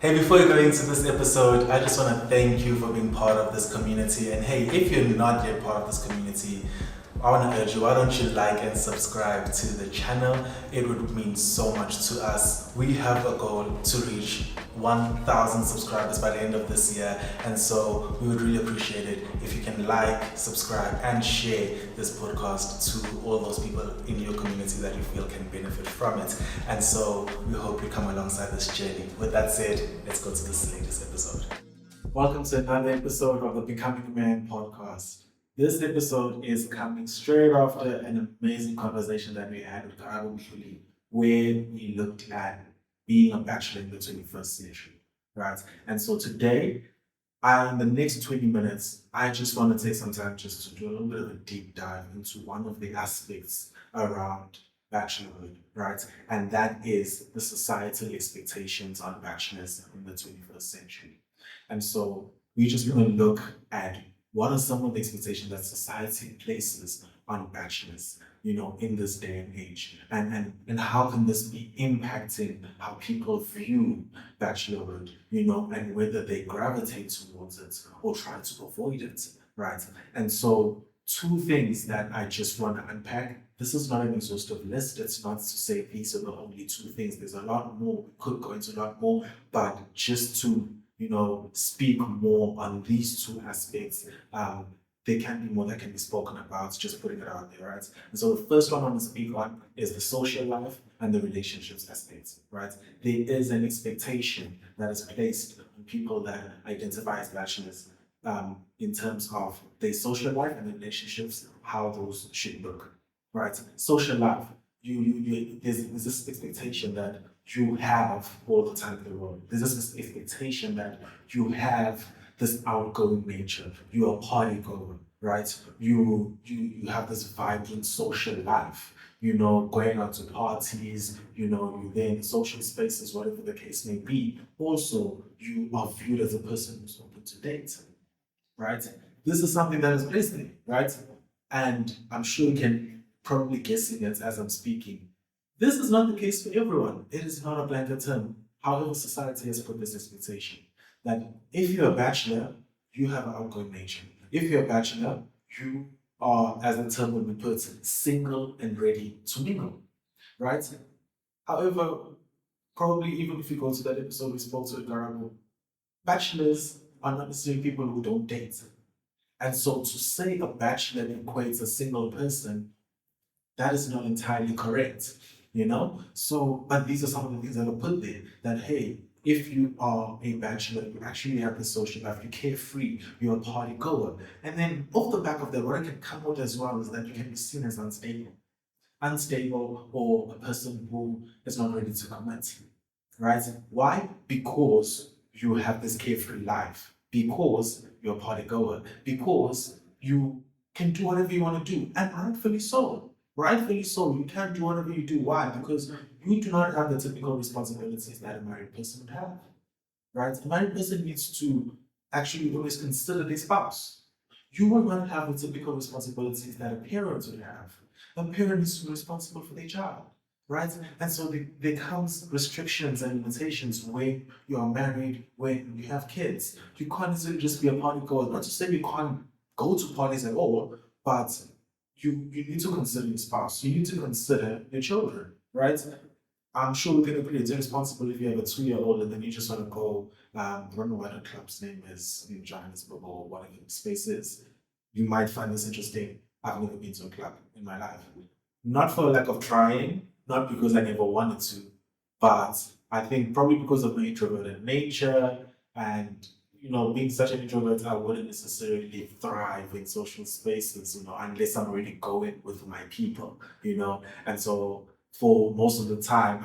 Hey, before you go into this episode, I just want to thank you for being part of this community. And hey, if you're not yet part of this community, I want to urge you, why don't you like and subscribe to the channel? It would mean so much to us. We have a goal to reach 1,000 subscribers by the end of this year. And so we would really appreciate it if you can like, subscribe, and share this podcast to all those people in your community that you feel can benefit from it. And so we hope you come alongside this journey. With that said, let's go to this latest episode. Welcome to another episode of the Becoming a Man podcast. This episode is coming straight after an amazing conversation that we had with Karabo Mhluli, where we looked at being a bachelor in the 21st century, right? And so today, in the next 20 minutes, I just want to take some time just to do a little bit of a deep dive into one of the aspects around bachelorhood, right? And that is the societal expectations on bachelors in the 21st century. And so we just want to look at what are some of the expectations that society places on bachelors, in this day and age? And how can this be impacting how people view bachelorhood, and whether they gravitate towards it or try to avoid it, right? And so two things that I just want to unpack. This is not an exhaustive list. It's not to say these are the only two things. There's a lot more. We could go into a lot more, but just to speak more on these two aspects. There can be more that can be spoken about, just putting it out there, right? And so the first one I want to speak on is the social life and the relationships aspects, right? There is an expectation that is placed on people that identify as bachelors in terms of their social life and the relationships, how those should look, right? Social life, there's this expectation that you have all the time in the world. There's this expectation that you have this outgoing nature. You're a party goer, right? You have this vibrant social life. Going out to parties. You're there in social spaces, whatever the case may be. Also, you are viewed as a person who's open to date, right? This is something that is placed there, right? And I'm sure you can probably guessing it as I'm speaking. This is not the case for everyone. It is not a blanket term. However, society has put this expectation that if you're a bachelor, you have an outgoing nature. If you're a bachelor, you are, as the term would be put, single and ready to mingle, right? However, probably even if you go to that episode we spoke to Garabo, bachelors are not necessarily people who don't date. And so to say a bachelor equates a single person, that is not entirely correct. So, but these are some of the things that are put there that, hey, if you are a bachelor, you actually have the social life, you're carefree, you're a party goer. And then off the back of that, what can come out as well is that you can be seen as unstable, or a person who is not ready to commit, right? Why? Because you have this carefree life, because you're a party goer, because you can do whatever you want to do, and rightfully so. Rightfully so, you can't do whatever you do. Why? Because you do not have the typical responsibilities that a married person would have. Right? A married person needs to actually always consider their spouse. You will not have the typical responsibilities that a parent would have. A parent needs to be responsible for their child. Right? And so there comes restrictions and limitations when you are married, when you have kids. You can't necessarily just be a party goer. Not to say you can't go to parties at all, but you need to consider your spouse. You need to consider your children, right? I'm sure we can agree it's irresponsible if you have a 2-year-old and then you just want to go, I don't know what the club's name is in Johannesburg or whatever the space is. You might find this interesting. I've never been to a club in my life. Not for lack of trying, not because I never wanted to, but I think probably because of my introverted nature and being such an introvert, I wouldn't necessarily thrive in social spaces, unless I'm already going with my people, And so for most of the time,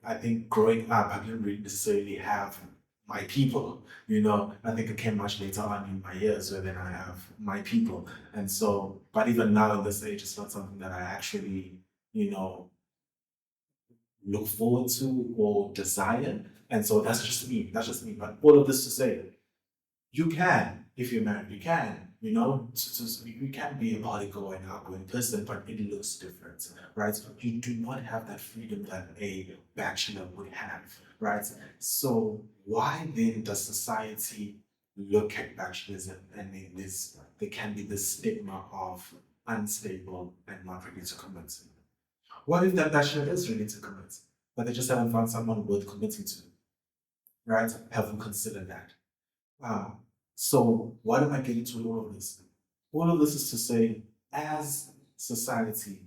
I think growing up, I didn't really necessarily have my people, I think it came much later on in my years where then I have my people. And so, but even now at this age, it's not something that I actually, look forward to or desire. And so that's just me. But all of this to say, you can, if you're married, you can You can be a polygon and outgoing person, but it looks different, right? You do not have that freedom that a bachelor would have, right? So why then does society look at bachelors and there can be this stigma of unstable and not ready to commit? What if that bachelor is ready to commit, but they just haven't found someone worth committing to, right? Haven't considered that. Ah, so what am I getting to with all of this? All of this is to say, as society,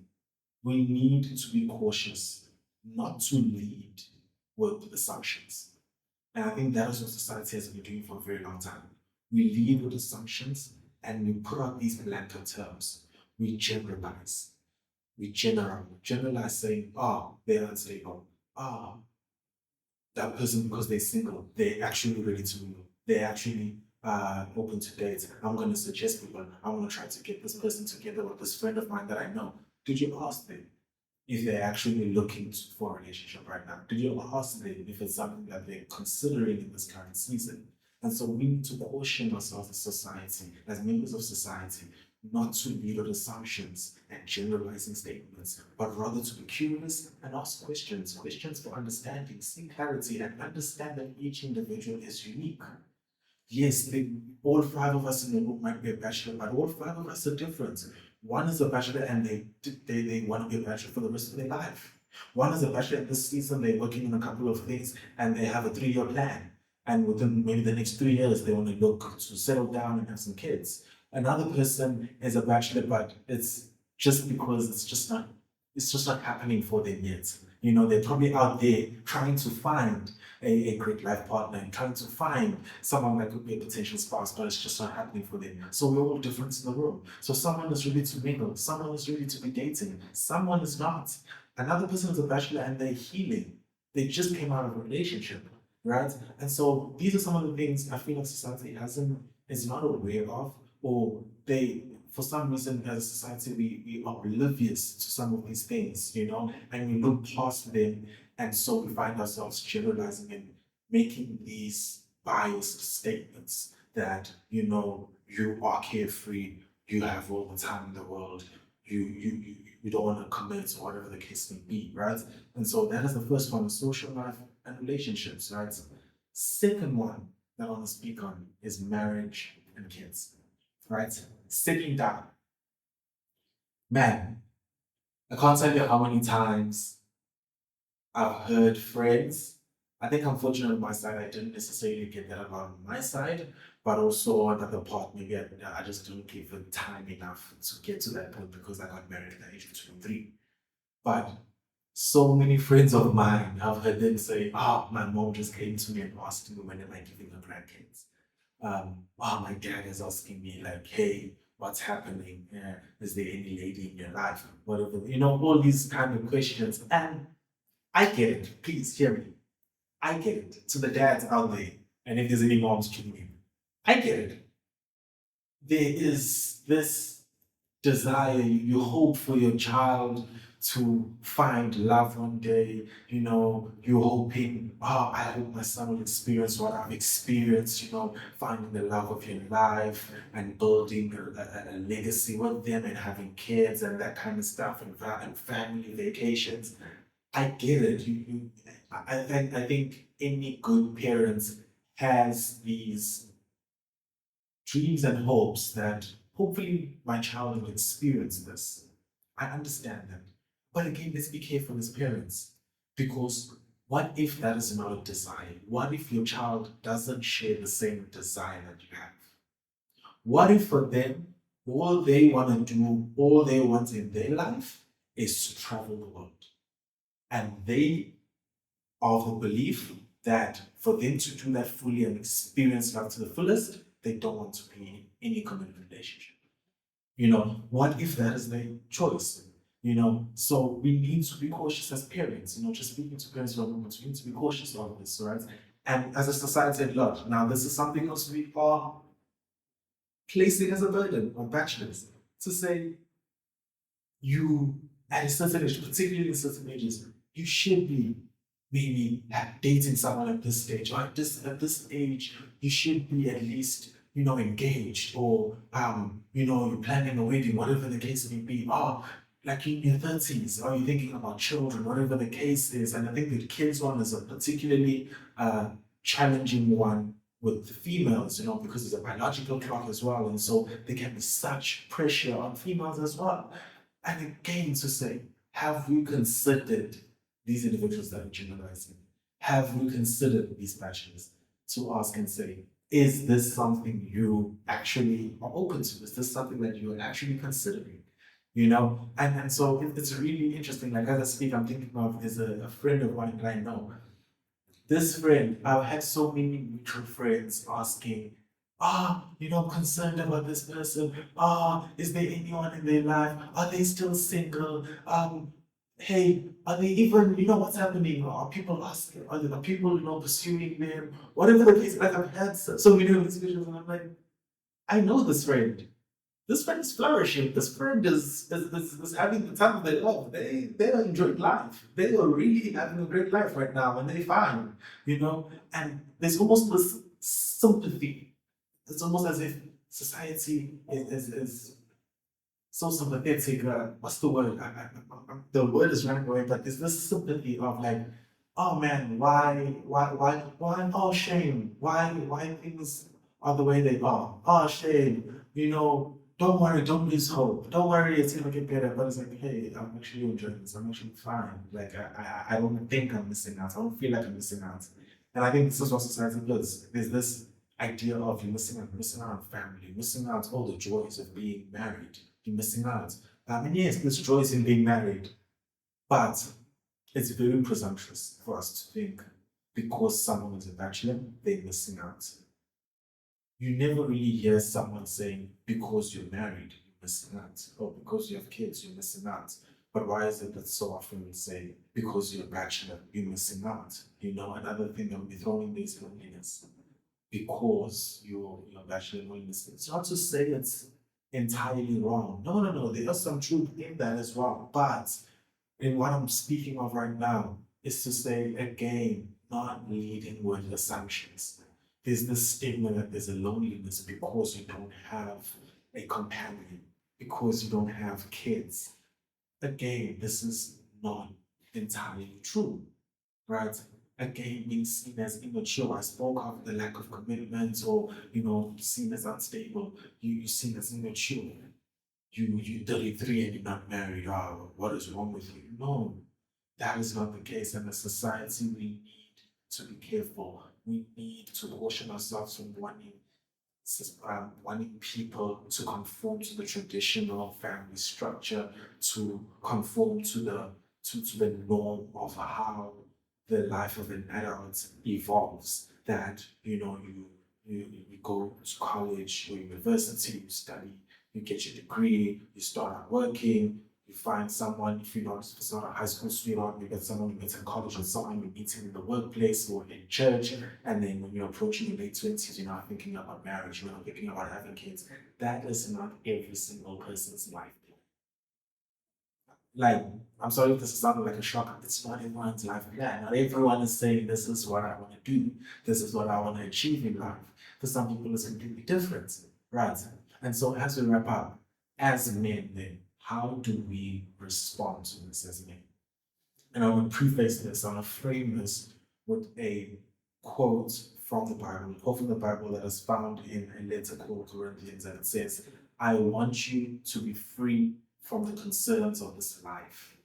we need to be cautious not to lead with assumptions. And I think that is what society has been doing for a very long time. We lead with assumptions and we put out these blanket terms. We generalize. We generalize saying, oh, they're unstable. Oh, that person, because they're single, they're actually ready to mingle. They're actually open to date. I'm going to suggest people, I'm going to try to get this person together with this friend of mine that I know. Did you ask them if they're actually looking for a relationship right now? Did you ask them if it's something that they're considering in this current season? And so we need to caution ourselves as society, as members of society, not to lead on assumptions and generalizing statements, but rather to be curious and ask questions for understanding, seek clarity, and understand that each individual is unique. Yes, all five of us in the room might be a bachelor, but all five of us are different. One is a bachelor and they want to be a bachelor for the rest of their life. One is a bachelor in this season, they're working on a couple of things and they have a 3-year plan. And within maybe the next 3 years, they want to look to settle down and have some kids. Another person is a bachelor, but it's just because it's just not happening for them yet. They're probably out there trying to find a great life partner and trying to find someone that could be a potential spouse, but it's just not happening for them. So we're all different in the room. So someone is ready to mingle, someone is ready to be dating, someone is not. Another person is a bachelor and they're healing. They just came out of a relationship, right? And so these are some of the things I feel like society is not aware of, or they, for some reason, as a society, we are oblivious to some of these things, and we look past them. And so we find ourselves generalizing and making these biased statements that, you are carefree, you have all the time in the world, you don't want to commit, or whatever the case may be, right? And so that is the first one, social life and relationships, right? Second one that I want to speak on is marriage and kids, right? Sitting down. Man, I can't tell you how many times I've heard friends. I think I'm fortunate on my side, I didn't necessarily get that on my side, but also another part, maybe I just didn't give it time enough to get to that point because I got married at the age of 23. But so many friends of mine, I've heard them say, oh, my mom just came to me and asked me when am I giving her grandkids. Oh, my dad is asking me like, hey, what's happening? Is there any lady in your life? Whatever, all these kind of questions. And I get it. Please hear me. I get it. To the dads out there, and if there's any moms tuning in, I get it. There is this desire, you hope for your child to find love one day, you're hoping, oh, I hope my son will experience what I've experienced, finding the love of your life and building a legacy with them and having kids and that kind of stuff and family vacations. I get it. I think any good parent has these dreams and hopes that hopefully my child will experience this. I understand that. But again, let's be careful as parents because what if that is not a desire? What if your child doesn't share the same desire that you have? What if for them, all they want to do, all they want in their life is to travel the world? And they are of the belief that for them to do that fully and experience love to the fullest, they don't want to be in any committed relationship. What if that is their choice? So we need to be cautious as parents, just speaking to parents for a moment, we need to be cautious of this, right? And as a society at large, now this is something else we are placing as a burden on bachelors to say, you, at a certain age, particularly in certain ages, you should be maybe dating someone at this stage, or at this age, you should be at least engaged, or you're planning a wedding, whatever the case may be. Oh, like in your 30s, or you're thinking about children, whatever the case is. And I think the kids one is a particularly challenging one with the females, because it's a biological clock as well. And so there can be such pressure on females as well. And again, to say, have we considered these individuals that are generalizing? Have we considered these bachelors to ask and say, is this something you actually are open to? Is this something that you're actually considering? And so it's really interesting. Like as I speak, I'm thinking of there's a friend of mine that I know. This friend, I've had so many mutual friends asking, I'm concerned about this person. Is there anyone in their life? Are they still single? Hey, are they even, what's happening? Are people asking, are people, pursuing them? Whatever the case, like I've had so many of these visions, and I'm like, I know this friend. This friend is flourishing. This friend is having the time of their life. They are enjoying life. They are really having a great life right now, and they're fine, And there's almost this sympathy. It's almost as if society is so sympathetic. What's the word? The word is running away, but there's this sympathy of like, oh man, why? Oh shame. Why things are the way they are? Oh shame. Don't worry, don't lose hope. Don't worry, it's gonna get better. But it's like, hey, I'm actually enjoying this. I'm actually fine. Like I don't think I'm missing out. I don't feel like I'm missing out. And I think this is what society does. There's this idea of you're missing out on family, missing out all the joys of being married. You're missing out. And yes, there's joys in being married, but it's very presumptuous for us to think because someone is a bachelor, they're missing out. You never really hear someone saying, because you're married, you're missing out, or because you have kids, you're missing out. But why is it that so often we say, because you're a bachelor, you're missing out? Another thing that we throw in is loneliness. Because you're a bachelor, loneliness. It's not to say it's entirely wrong. No. There is some truth in that as well. But in what I'm speaking of right now is to say, again, not leading with assumptions. There's this stigma that there's a loneliness because you don't have a companion, because you don't have kids. Again, this is not entirely true, right? Again, being seen as immature. I spoke of the lack of commitment, or seen as unstable. You're seen as immature. You 33 and you're not married. Oh, what is wrong with you? No, that is not the case. And as society, we need to be careful. We need to caution ourselves from wanting people to conform to the traditional family structure, to conform to the norm of how the life of an adult evolves. That you go to college or university, you study, you get your degree, you start out working, you find someone, if it's not a high school sweetheart, you get someone you meet in college, or someone you meet in the workplace or in church, and then when you're approaching your late 20s, you're not thinking about marriage, you're not thinking about having kids. That is not every single person's life. Like, I'm sorry if this is sounding like a shock, it's not everyone's life plan. Not everyone is saying, this is what I want to do, this is what I want to achieve in life. For some people, it's completely different, right? And so, as we wrap up, as men, then, how do we respond to this as men? And I want to preface this, I want to frame this with a quote from the Bible, a quote from the Bible that is found in a letter called Corinthians, and it says, I want you to be free from the concerns of this life.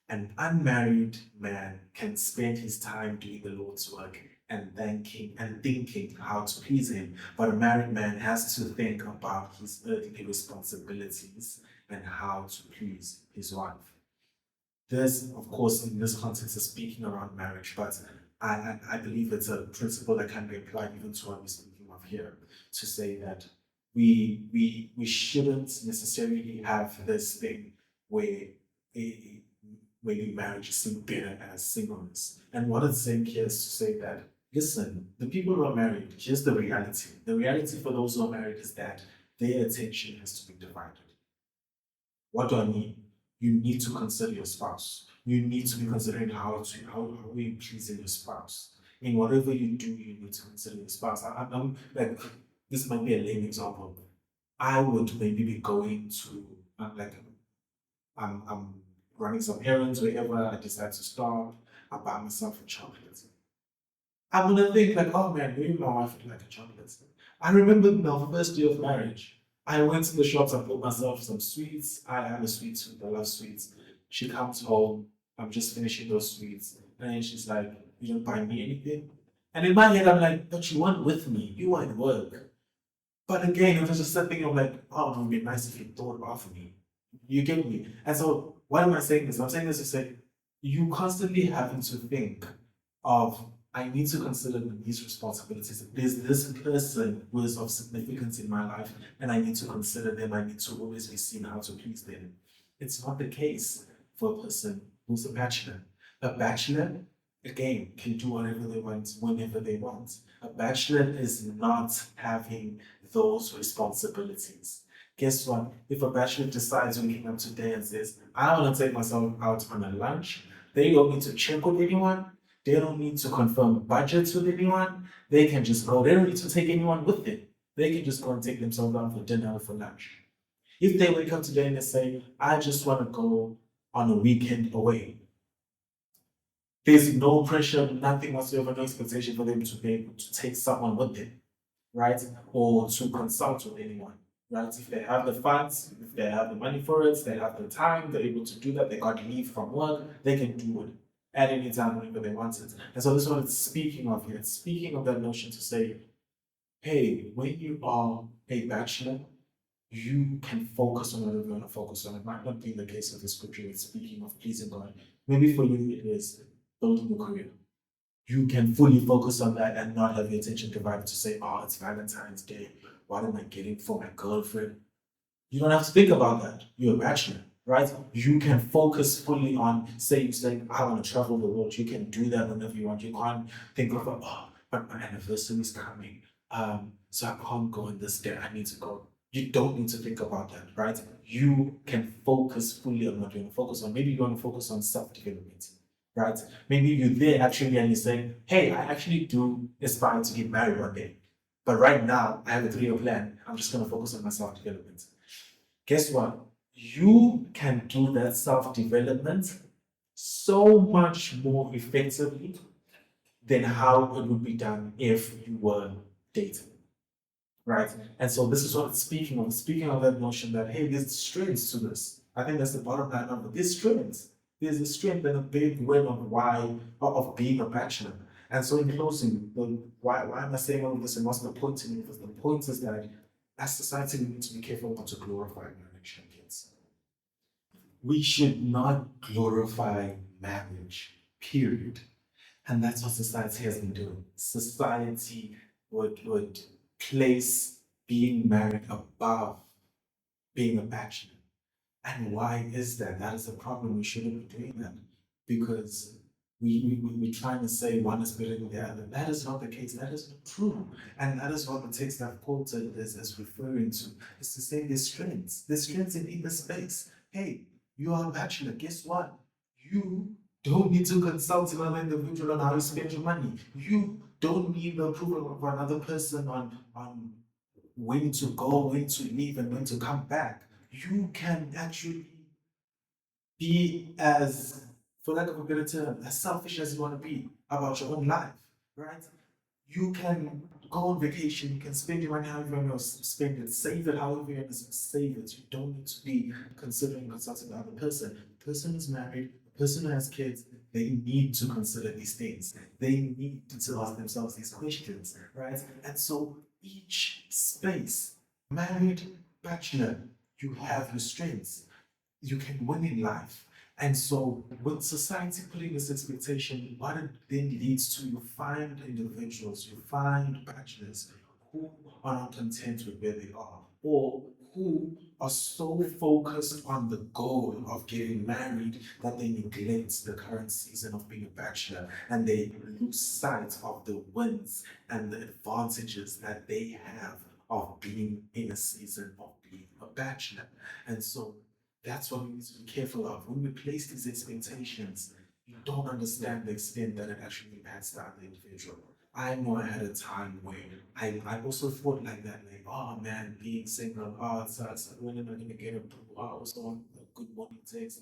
An unmarried man can spend his time doing the Lord's work and thinking how to please him, but a married man has to think about his earthly responsibilities and how to please his wife. This, of course, in this context is speaking around marriage, but I believe it's a principle that can be applied even to what we're speaking of here, to say that we shouldn't necessarily have this thing where maybe marriage is seen better as singleness. And what it's saying here is to say that, listen, the people who are married, here's the reality. The reality for those who are married is that their attention has to be divided. What do I mean? You need to consider your spouse. You need to be considering how are you pleasing your spouse. In whatever you do, you need to consider your spouse. I'm like, this might be a lame example. I would maybe be going to I'm running some errands wherever I decide to stop. I buy myself a chocolate. I'm gonna think like, oh man, maybe my wife would like a chocolate. I remember my first day of marriage. I went to the shops and bought myself some sweets. I am a sweet tooth. I love sweets. She comes home. I'm just finishing those sweets, and then she's like, "You don't buy me anything." And in my head, I'm like, "But you weren't with me. You were at work." But again, it was just something of like, "Oh, it would be nice if you thought of me." You get me? And so, why am I saying this? I'm saying this to say, you constantly having to think of, I need to consider these responsibilities. There's this person who is of significance in my life, and I need to consider them. I need to always be seen how to please them. It's not the case for a person who's a bachelor. A bachelor, again, can do whatever they want, whenever they want. A bachelor is not having those responsibilities. Guess what? If a bachelor decides waking up today and says, I want to take myself out on a lunch, they don't need to check with anyone. They don't need to confirm budgets with anyone. They can just go. They don't need to take anyone with them. They can just go and take themselves out for dinner or for lunch. If they wake up today and they say, I just want to go on a weekend away, there's no pressure, nothing whatsoever, no expectation for them to be able to take someone with them, right? Or to consult with anyone, right? If they have the funds, if they have the money for it, they have the time, they're able to do that, they got leave from work, they can do it at any time whenever they want it. And so this is what it's speaking of here. It's speaking of that notion to say, hey, when you are a bachelor, you can focus on whatever you want to focus on. It might not be the case of the scripture. It's speaking of pleasing God. Maybe for you it is building your career. You can fully focus on that and not have your attention divided to say, oh, it's Valentine's Day. What am I getting for my girlfriend? You don't have to think about that. You're a bachelor, right? You can focus fully on, say, you say, I want to travel the world. You can do that whenever you want. You can't think of, oh, but my anniversary is coming. So I can't go on this day. I need to go. You don't need to think about that, right? You can focus fully on what you want to focus on. Maybe you want to focus on self-development, right? Maybe you're there actually and you're saying, hey, I actually do aspire to get married one day. But right now, I have a 3-year plan. I'm just going to focus on my self-development. Guess what? You can do that self-development so much more effectively than how it would be done if you were dating. Right? And so this is what it's speaking of. It's speaking of that notion that, hey, there's strengths to this. I think that's the bottom line of it. There's strengths. There's a strength and a big win of why of being a bachelor. And so in closing, why am I saying all of this and what's the point in it? Because the point is that as society we need to be careful not to glorify marriage and kids. We should not glorify marriage, period. And that's what society has been doing. Society would place being married above being a bachelor. And why is that? That is a problem. We shouldn't be doing that because we're trying to say one is better than the other. That is not the case. That is not true. And that is what the text I've quoted is referring to. It's to say there's strengths. There's strengths in either space. Hey, you are a bachelor. Guess what? You don't need to consult another individual on how you spend your money. You don't need the approval of another person on when to go, when to leave, and when to come back. You can actually be as, for lack of a better term, as selfish as you want to be about your own life, right? You can go on vacation, you can spend your money however you want to spend it, save it however you want to save it. You don't need to be considering consulting the other person. The person is married, the person who has kids, they need to consider these things. They need to ask themselves these questions, right? And so each space, married, bachelor, you have your strengths. You can win in life. And so, with society putting this expectation, what it then leads to, you find individuals, you find bachelors who are not content with where they are, or who are so focused on the goal of getting married that they neglect the current season of being a bachelor and they lose sight of the wins and the advantages that they have of being in a season of being a bachelor. And so, that's what we need to be careful of. When we place these expectations, you don't understand the extent that it actually impacts the other individual. I know I had a time where I also thought like that, like, oh man, being single, oh, it sucks. When am I gonna get a boo? Oh, I also want a good morning text.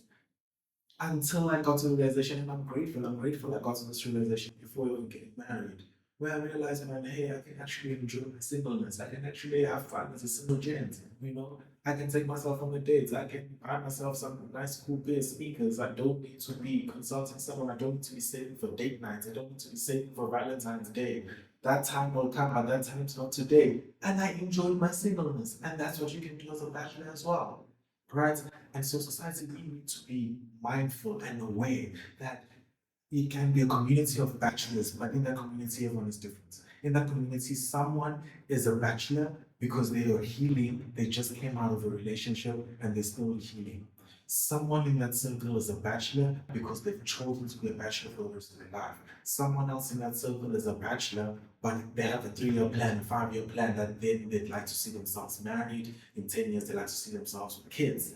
Until I got to the realization, and I'm grateful. I'm grateful I got to this realization before even getting married, where I realized, man, hey, I can actually enjoy my singleness. I can actually have fun as a single gent. You know, I can take myself on a date. I can buy myself some nice, cool pair of sneakers. I don't need to be consulting someone. I don't need to be saving for date nights. I don't need to be saving for Valentine's Day. That time will come, but that time's not today. And I enjoyed my singleness, and that's what you can do as a bachelor as well, right? And so society, we need to be mindful and aware that it can be a community of bachelors, but in that community, everyone is different. In that community, someone is a bachelor because they are healing, they just came out of a relationship and they're still healing. Someone in that circle is a bachelor because they've chosen to be a bachelor for the rest of their life. Someone else in that circle is a bachelor, but they have a 3-year plan, a 5-year plan that then they'd like to see themselves married. In 10 years, they'd like to see themselves with kids.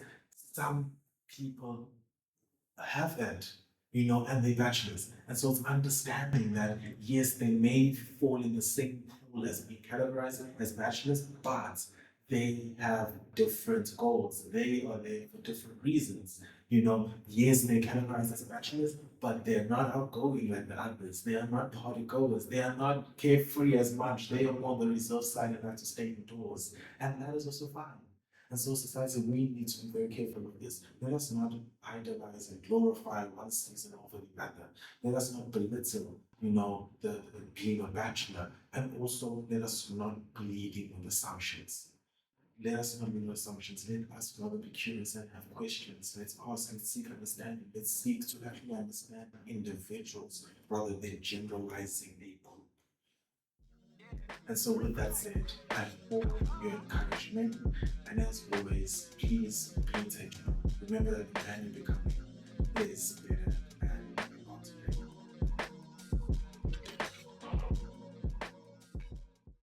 Some people have that, and they're bachelors. And so it's understanding that, yes, they may fall in the same pool as being categorized as bachelors, but they have different goals. They are there for different reasons. Yes, they're categorized as bachelors, but they're not outgoing like the others. They are not party goers. They are not carefree as much. They are more on the reserve side and like to stay indoors. And that is also fine. And so, society, we need to be very careful with this. Let us not idolize and glorify one season over the other. Let us not belittle, the being a bachelor. And also, let us not be leading with assumptions. Let us not make assumptions. Let us rather be curious and have questions. Let's ask and seek understanding. Let's seek to actually understand individuals rather than generalizing a group. And so, with that said, I hope your encouragement, and as always, please take care. Remember that the man you're becoming is better